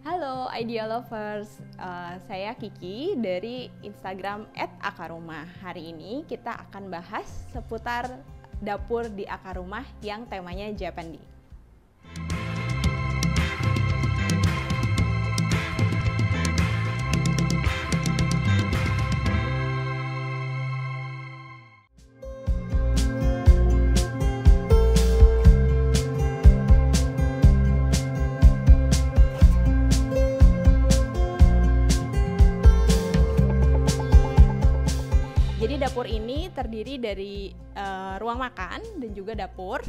Halo Idea Lovers, saya Kiki dari Instagram @akarumah. Hari ini kita akan bahas seputar dapur di Akarumah yang temanya Japandi. Jadi dapur ini terdiri dari ruang makan dan juga dapur.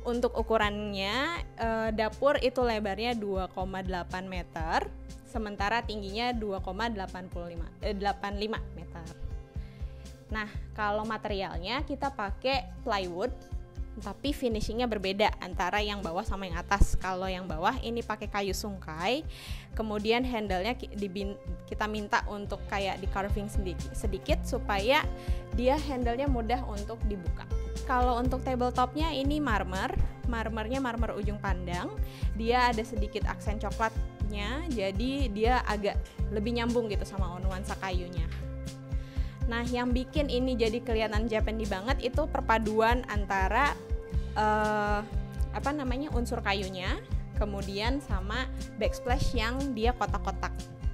Untuk ukurannya, dapur itu lebarnya 2,8 meter, sementara tingginya 2,85 meter. Nah, kalau materialnya kita pakai plywood, tapi finishingnya berbeda antara yang bawah sama yang atas. Kalau yang bawah ini pakai kayu sungkai, kemudian handle-nya kita minta untuk kayak di carving sedikit supaya dia handle-nya mudah untuk dibuka. Kalau untuk tabletopnya ini marmernya marmer ujung pandang, dia ada sedikit aksen coklatnya, jadi dia agak lebih nyambung gitu sama nuansa kayunya. Nah, yang bikin ini jadi kelihatan Japandi banget itu perpaduan antara unsur kayunya, kemudian sama backsplash yang dia kotak-kotak.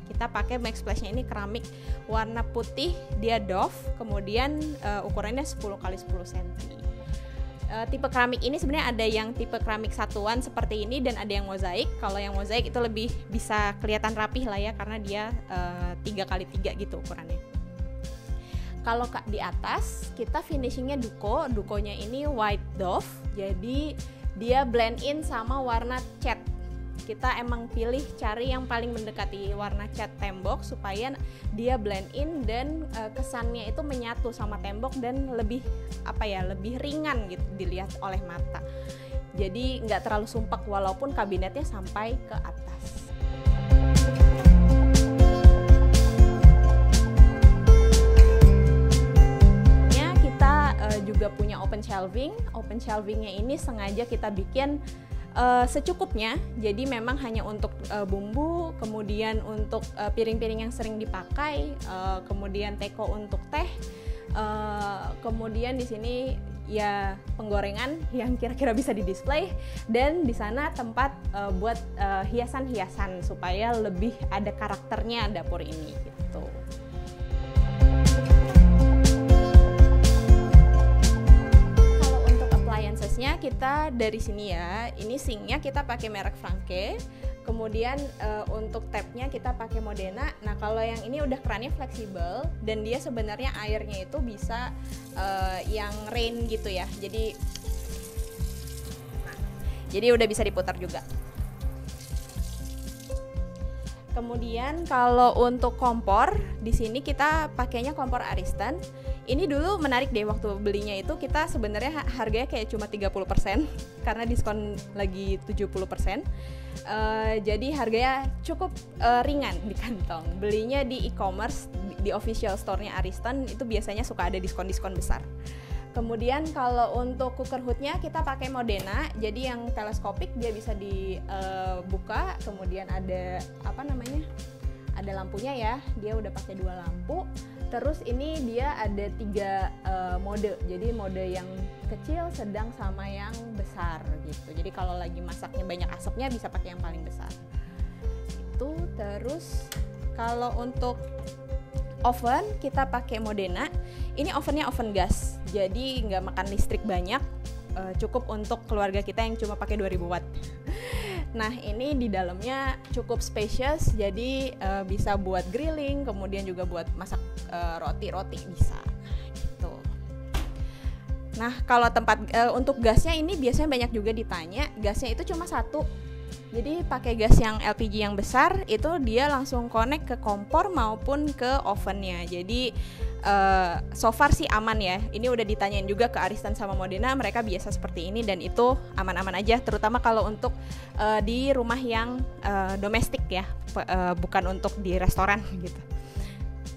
Kita pakai backsplashnya ini keramik warna putih, dia doff, kemudian ukurannya 10x10 cm. Tipe keramik ini sebenarnya ada yang tipe keramik satuan seperti ini dan ada yang mozaik. Kalau yang mozaik itu lebih bisa kelihatan rapih lah ya, karena dia 3x3 gitu ukurannya. Kalau di atas kita finishingnya dukonya ini white doff, jadi dia blend in sama warna cat. Kita emang pilih cari yang paling mendekati warna cat tembok supaya dia blend in dan kesannya itu menyatu sama tembok dan lebih ringan gitu dilihat oleh mata. Jadi nggak terlalu sumpek walaupun kabinetnya sampai ke atas. Juga punya open shelvingnya ini sengaja kita bikin secukupnya, jadi memang hanya untuk bumbu, kemudian untuk piring-piring yang sering dipakai, kemudian teko untuk teh, kemudian di sini ya penggorengan yang kira-kira bisa di-display, dan di sana tempat buat hiasan-hiasan supaya lebih ada karakternya dapur ini gitu. Appliancesnya kita dari sini ya, ini sinknya kita pakai merek Franke, kemudian untuk tapnya kita pakai Modena. Nah, kalau yang ini udah kerannya fleksibel dan dia sebenarnya airnya itu bisa yang rain gitu ya, jadi udah bisa diputar juga. Kemudian kalau untuk kompor, di sini kita pakainya kompor Ariston. Ini dulu menarik deh, waktu belinya itu kita sebenarnya harganya kayak cuma 30% karena diskon lagi 70%. Jadi harganya cukup ringan di kantong. Belinya di e-commerce, di official store-nya Ariston itu biasanya suka ada diskon-diskon besar. Kemudian kalau untuk cooker hoodnya kita pakai Modena, jadi yang teleskopik dia bisa dibuka, kemudian ada ada lampunya ya, dia udah pakai 2 lampu. Terus ini dia ada 3 mode, jadi mode yang kecil, sedang, sama yang besar gitu. Jadi kalau lagi masaknya banyak asapnya bisa pakai yang paling besar. Itu terus kalau untuk oven kita pakai Modena. Ini ovennya oven gas, jadi nggak makan listrik banyak, cukup untuk keluarga kita yang cuma pakai 2000 watt. Nah, ini di dalamnya cukup spacious, jadi bisa buat grilling, kemudian juga buat masak roti-roti bisa gitu. Nah, kalau tempat untuk gasnya ini biasanya banyak juga ditanya, gasnya itu cuma 1. Jadi pakai gas yang LPG yang besar itu dia langsung connect ke kompor maupun ke ovennya. Jadi so far sih aman ya. Ini udah ditanyain juga ke Ariston sama Modena, mereka biasa seperti ini dan itu aman-aman aja. Terutama kalau untuk di rumah yang domestik ya, bukan untuk di restoran gitu.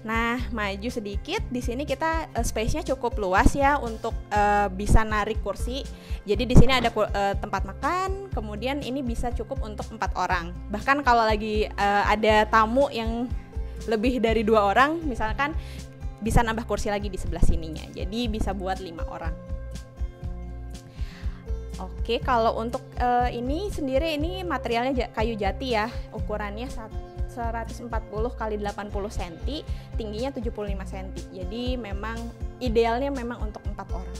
Nah, maju sedikit, di sini kita space-nya cukup luas ya untuk bisa narik kursi. Jadi di sini ada tempat makan, kemudian ini bisa cukup untuk 4 orang. Bahkan kalau lagi ada tamu yang lebih dari 2 orang, misalkan bisa nambah kursi lagi di sebelah sininya. Jadi bisa buat 5 orang. Oke, kalau untuk ini sendiri, ini materialnya kayu jati ya, ukurannya 140 kali 80 cm, tingginya 75 cm. Jadi memang idealnya memang untuk 4 orang.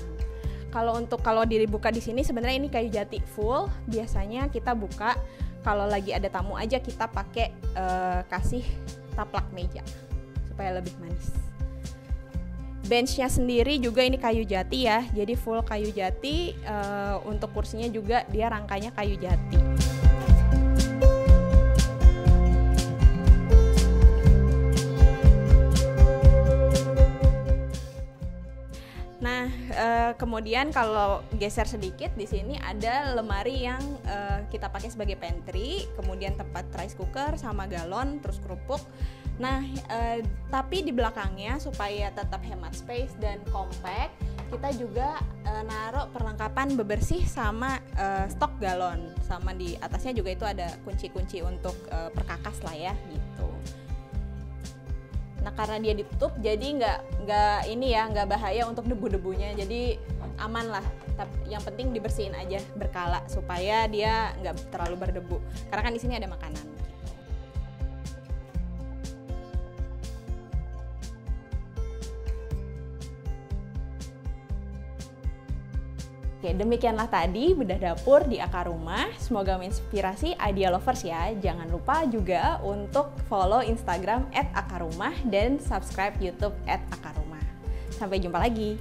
Kalau dibuka di sini sebenarnya ini kayu jati full. Biasanya kita buka kalau lagi ada tamu aja, kita pakai kasih taplak meja supaya lebih manis. Benchnya sendiri juga ini kayu jati ya, jadi full kayu jati. Untuk kursinya juga dia rangkanya kayu jati. Nah, kemudian kalau geser sedikit, di sini ada lemari yang kita pakai sebagai pantry, kemudian tempat rice cooker sama galon, terus kerupuk. Nah, tapi di belakangnya supaya tetap hemat space dan compact, kita juga naruh perlengkapan bebersih sama stok galon, sama di atasnya juga itu ada kunci-kunci untuk perkakas lah ya gitu. Nah, karena dia ditutup jadi nggak bahaya untuk debu-debunya, jadi aman lah. Tapi yang penting dibersihin aja berkala supaya dia nggak terlalu berdebu. Karena kan di sini ada makanan. Oke, demikianlah tadi bedah dapur di Akar Rumah. Semoga menginspirasi idea lovers ya. Jangan lupa juga untuk follow Instagram @akarumah dan subscribe YouTube @akarumah. Sampai jumpa lagi.